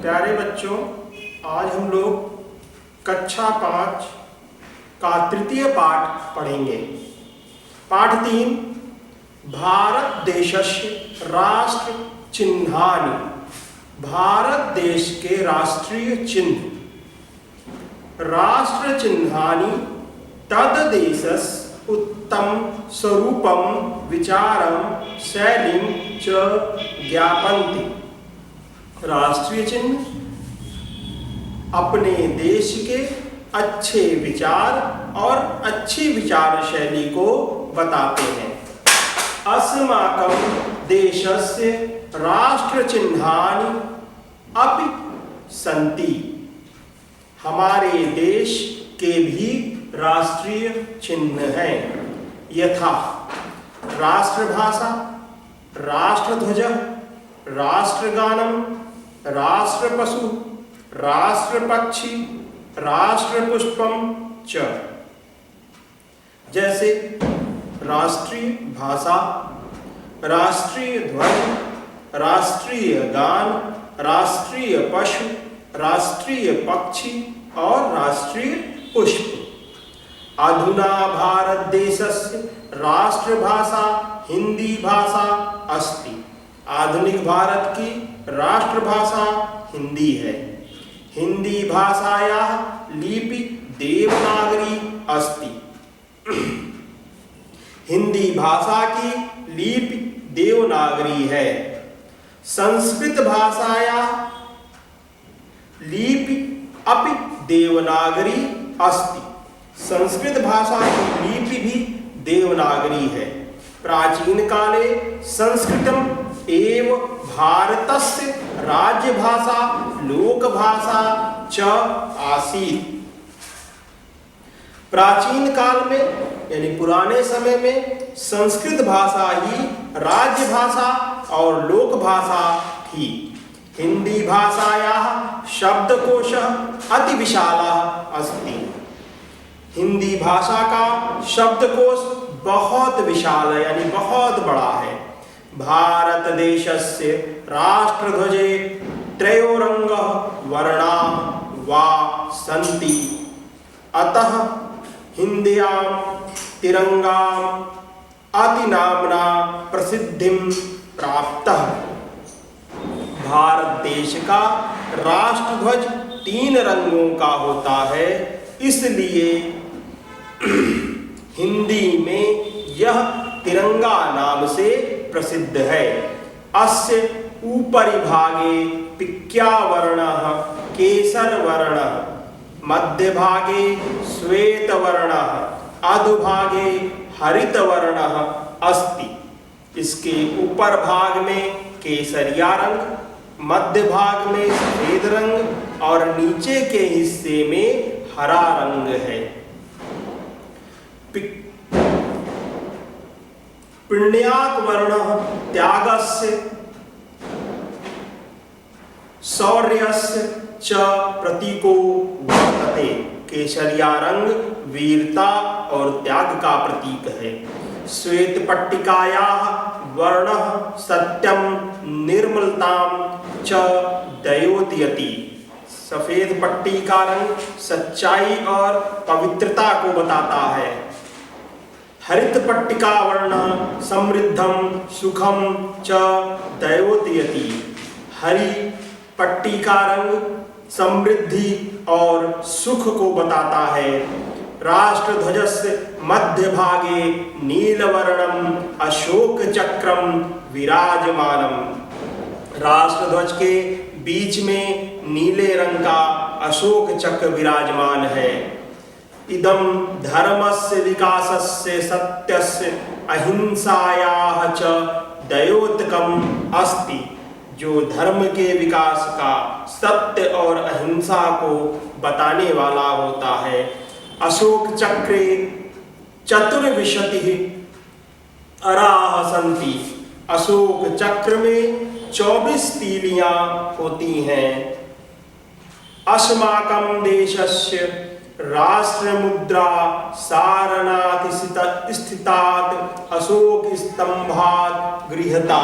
प्यारे बच्चों, आज हम लोग कक्षा 5 का तृतीय पाठ पढ़ेंगे। पाठ 3, भारत देशस्य राष्ट्र चिह्नानि। भारत देश के राष्ट्रीय चिन्ह। राष्ट्र चिह्नानि तद्देशस्य उत्तम स्वरूपम विचारम शैलीं च ज्ञापन्ति। राष्ट्रीय चिन्ह अपने देश के अच्छे विचार और अच्छी विचार शैली को बताते हैं। अस्माकं देशस्य राष्ट्र चिह्नानि अपि सन्ति। हमारे देश के भी राष्ट्रीय चिन्ह हैं, यथा राष्ट्रभाषा, राष्ट्रध्वज, राष्ट्रगानम, राष्ट्रपशु, राष्ट्रपक्षी, राष्ट्रपुष्पम च। जैसे राष्ट्रीय भाषा, राष्ट्रीय ध्वज, राष्ट्रीय गान, राष्ट्रीय पशु, राष्ट्रीय पक्षी और राष्ट्रीय पुष्प। अधुना भारत देशस्य राष्ट्रभाषा हिंदी भाषा अस्ति। आधुनिक भारत की राष्ट्रभाषा हिंदी है। हिंदी भाषायाः लिपि देवनागरी अस्ति। हिंदी भाषा की लिपि देवनागरी है। संस्कृत भाषायाः लिपि अपि देवनागरी अस्ति। संस्कृत भाषा की लिपि भी देवनागरी है। प्राचीन काले संस्कृतम एव भारतस्य राज्यभाषा लोकभाषा च आसीत्। प्राचीन काल में यानी पुराने समय में संस्कृत भाषा ही राज्य भाषा और लोक भाषा थी। हिंदी भाषायाः शब्दकोशः अति विशालः अस्ति। हिंदी भाषा का शब्दकोश बहुत विशाल है यानी बहुत बड़ा है। भारत देशस्य राष्ट्रध्वजे त्रयोरंगः वर्णाः वा सन्ति। अतः हिन्द्यां तिरंगां अतिनाम्ना प्रसिद्धिं प्राप्तः। भारत देश का राष्ट्रध्वज 3 रंगों का होता है, इसलिए हिंदी में यह तिरंगा नाम से प्रसिद्ध है। अस्य ऊपरी भागे पिक्यावर्णः केसरवर्णः, मध्यभागे श्वेतवर्णः, अधोभागे हरितवर्णः अस्ति। इसके ऊपर भाग में केसरिया रंग, मध्य भाग में सफेद रंग और नीचे के हिस्से में हरा रंग है। पिण्याक वर्णः त्यागस्य शौर्यस्य च प्रतीको वर्तते। केसरिया रंग वीरता और त्याग का प्रतीक है। श्वेत पट्टिकायाः वर्णः सत्यं निर्मलतां च द्योतयति। सफेद पट्टी का रंग सच्चाई और पवित्रता को बताता है। हरित पट्टिका वर्ण समृद्धं सुखं च द्योतयति। हरी पट्टी का रंग समृद्धि और सुख को बताता है। राष्ट्रध्वजस्य मध्य भागे नीलवर्णम अशोक चक्रम विराजमानम। राष्ट्रध्वज के बीच में नीले रंग का अशोक चक्र विराजमान है। इदं धर्मस्य विकासस्य सत्यस्य अहिंसायाः च द्योतकम् अस्ति। जो धर्म के विकास का सत्य और अहिंसा को बताने वाला होता है। अशोक चक्रे चतुर्विंशतिः अराः सन्ति। अशोक चक्र में 24 तीलियां होती हैं। अस्माकं देशस्य राष्ट्रमुद्रा सारनाथ स्थितात् अशोक स्तंभात् गृह्यता।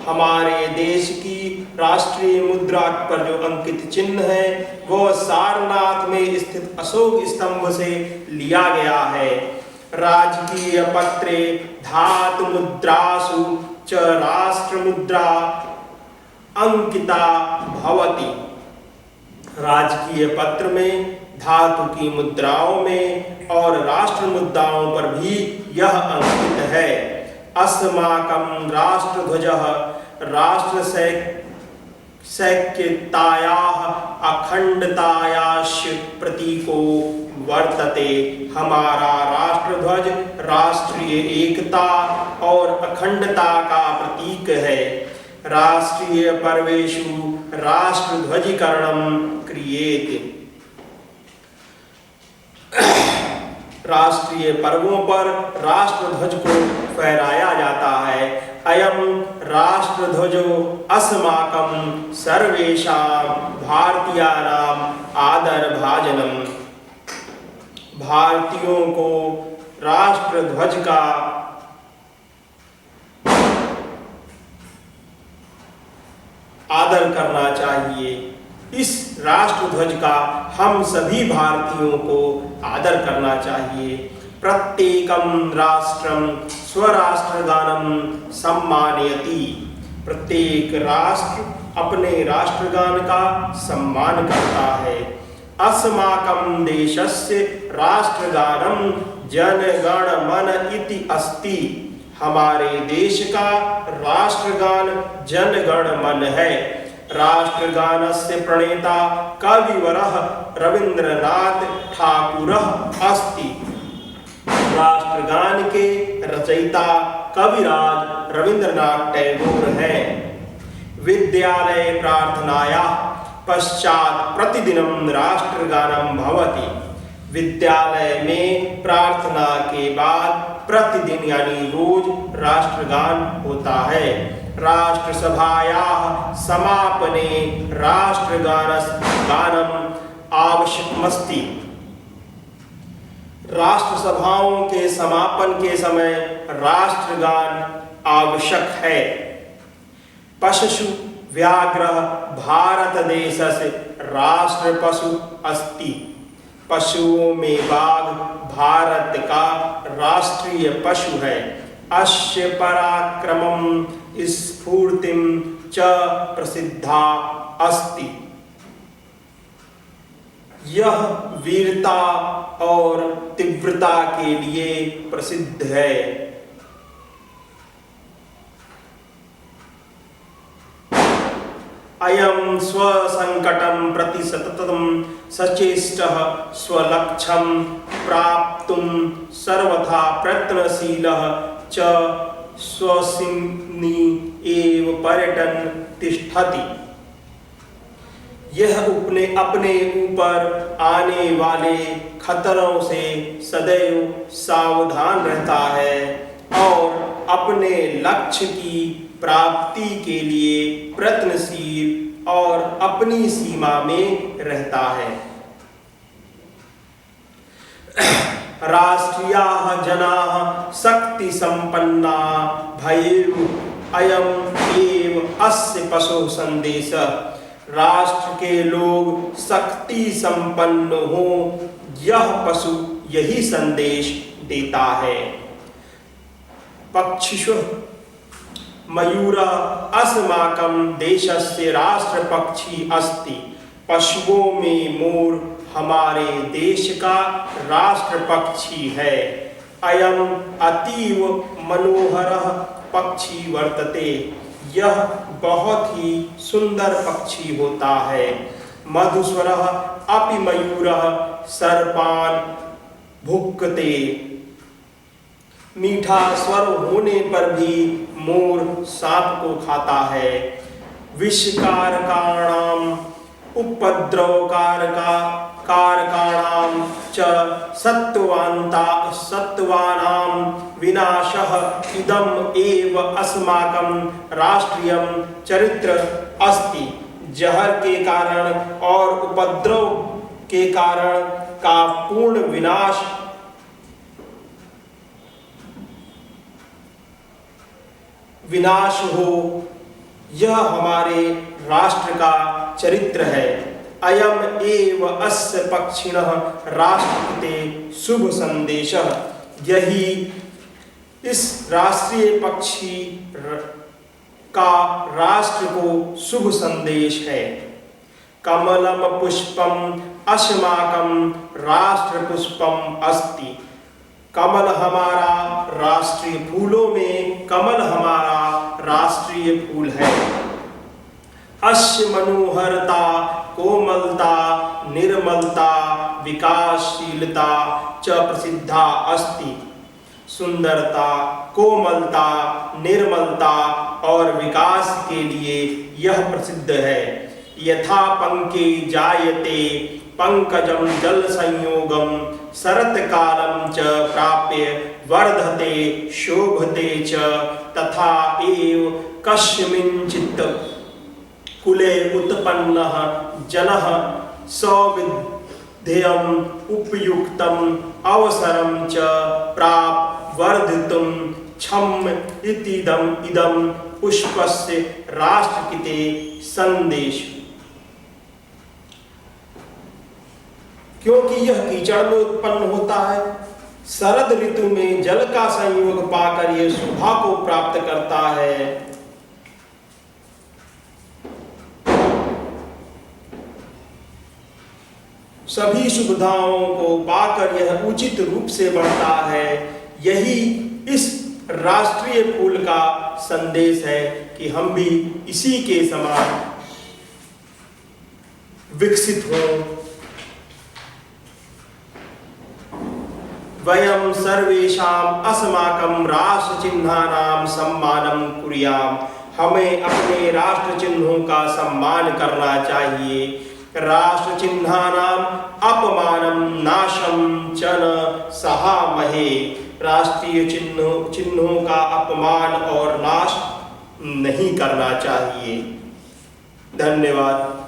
हमारे देश की राष्ट्रीय मुद्रा पर जो अंकित चिन्ह है वो सारनाथ में स्थित अशोक स्तंभ से लिया गया है। राजकीय पत्रे धातु मुद्रासु च राष्ट्र मुद्रा अंकिता भवति। राजकीय पत्र में, धातु की मुद्राओं में और राष्ट्र मुद्राओं पर भी यह अंकित है। अस्माकं राष्ट्रध्वजः राष्ट्र सैक्यतायाः अखंडतायाश्च प्रतीको वर्तते। हमारा राष्ट्रध्वज राष्ट्रीय एकता और अखंडता का प्रतीक है। राष्ट्रीय पर्वेषु राष्ट्रध्वजीकरणं क्रियेते। राष्ट्रीय पर्वों पर राष्ट्रध्वज को फहराया जाता है। अयम राष्ट्रध्वजो अस्माकं सर्वेषां भारतीयानां आदर भाजनम। भारतीयों को राष्ट्रध्वज का आदर करना चाहिए। इस राष्ट्रध्वज का हम सभी भारतीयों को आदर करना चाहिए। प्रत्येकं राष्ट्रं स्वराष्ट्रगानं सम्मानयति। प्रत्येक राष्ट्र अपने राष्ट्रगान का सम्मान करता है। अस्माकं देशस्य राष्ट्रगानं जन गण मन इति अस्ति। हमारे देश का राष्ट्रगान जन गण मन है। राष्ट्रगानस्य प्रणेता कविवरः रवीन्द्रनाथ ठाकुरः अस्ति। राष्ट्रगान के रचयिता कविराज रवीन्द्रनाथ टैगोर हैं। विद्यालये प्रार्थनायाः पश्चात् प्रतिदिनं राष्ट्रगानं भवति। विद्यालय में प्रार्थना के बाद प्रतिदिन यानी रोज राष्ट्रगान होता है। राष्ट्रसभायाः समापने राष्ट्रगानम् आवश्यकमस्ति। राष्ट्रसभाओं के समापन के समय राष्ट्रगान आवश्यक है। पशुषु व्याघ्रः भारतदेशस्य राष्ट्रपशु अस्ति। पशुओं में बाघ भारत का राष्ट्रीय पशु है। अस्य पराक्रमं स्फूर्तिं च प्रसिद्धा अस्ति। यह वीरता और तीव्रता के लिए प्रसिद्ध है। अयं स्वसंकटं प्रति सततं सचेष्टः स्वलक्ष्यं प्राप्तुं सर्वथा प्रयत्नशीलः च स्वसिम्नि एव पर्यटन तिष्ठति। यह अपने ऊपर आने वाले खतरों से सदैव सावधान रहता है और अपने लक्ष्य की प्राप्ति के लिए प्रयत्नशील और अपनी सीमा में रहता है। राष्ट्रीयाः जनाः शक्ति संपन्ना भयेयुः अयम् एव अस्य पशुः संदेशः। राष्ट्र के लोग शक्ति संपन्न हो, यह पशु यही संदेश देता है। पक्षिषु मयूरः अस्माकं देशस्य राष्ट्र पक्षी अस्ति। पशुओं में मोर हमारे देश का राष्ट्र पक्षी है। अयम अतीव मनोहरः पक्षी वर्तते। यह बहुत ही सुंदर पक्षी होता है। मधुस्वरः अपि मयूरः सर्पान् भुक्ते। मीठा स्वर होने पर भी मोर सांप को खाता है। विषकारकाणां उपद्रवकारकाणां च सत्त्वानां विनाशः इदम् एव अस्माकं राष्ट्रीयं चरित्र अस्ति। जहर के कारण और उपद्रव के कारण का पूर्ण विनाश हो, यह हमारे राष्ट्र का चरित्र है। अयम एव अस्य पक्षिणः राष्ट्रकृते शुभ संदेशः। यही इस राष्ट्रीय पक्षी का राष्ट्र को शुभ संदेश है। कमलम पुष्पम अस्माकं राष्ट्र पुष्पम अस्ति। कमल हमारा राष्ट्रीय फूलों में कमल हमारा राष्ट्रीय फूल है। अस्य मनोहरता कोमलता निर्मलता विकासशीलता च प्रसिद्धा अस्ति। सुंदरता कोमलता निर्मलता और विकास के लिए यह प्रसिद्ध है। यथा पंके जायते पंकजम जल संयोगम शरत कालम च प्राप्य वर्धते शोभते च तथा एव कस्मिंचित् कुले उत्पन्नः जनः सौविध्यम् उपयुक्तम् अवसरं च प्राप्य वर्धितुं क्षम इदं पुष्पस्य राष्ट्रकृते संदेश। क्योंकि यह कीचड़ में उत्पन्न होता है, शरद ऋतु में जल का संयोग पाकर यह शोभा को प्राप्त करता है। सभी सुविधाओं को पाकर यह उचित रूप से बढ़ता है। यही इस राष्ट्रीय फूल का संदेश है कि हम भी इसी के समान विकसित हों। वयं सर्वेषाम् अस्माकं राष्ट्र चिह्नानां सम्मानं कुर्याम। हमें अपने राष्ट्र चिन्हों का सम्मान करना चाहिए। राष्ट्र चिह्नानां अपमानं नाशं च न सहामहे। राष्ट्रीय चिन्हों का अपमान और नाश नहीं करना चाहिए। धन्यवाद।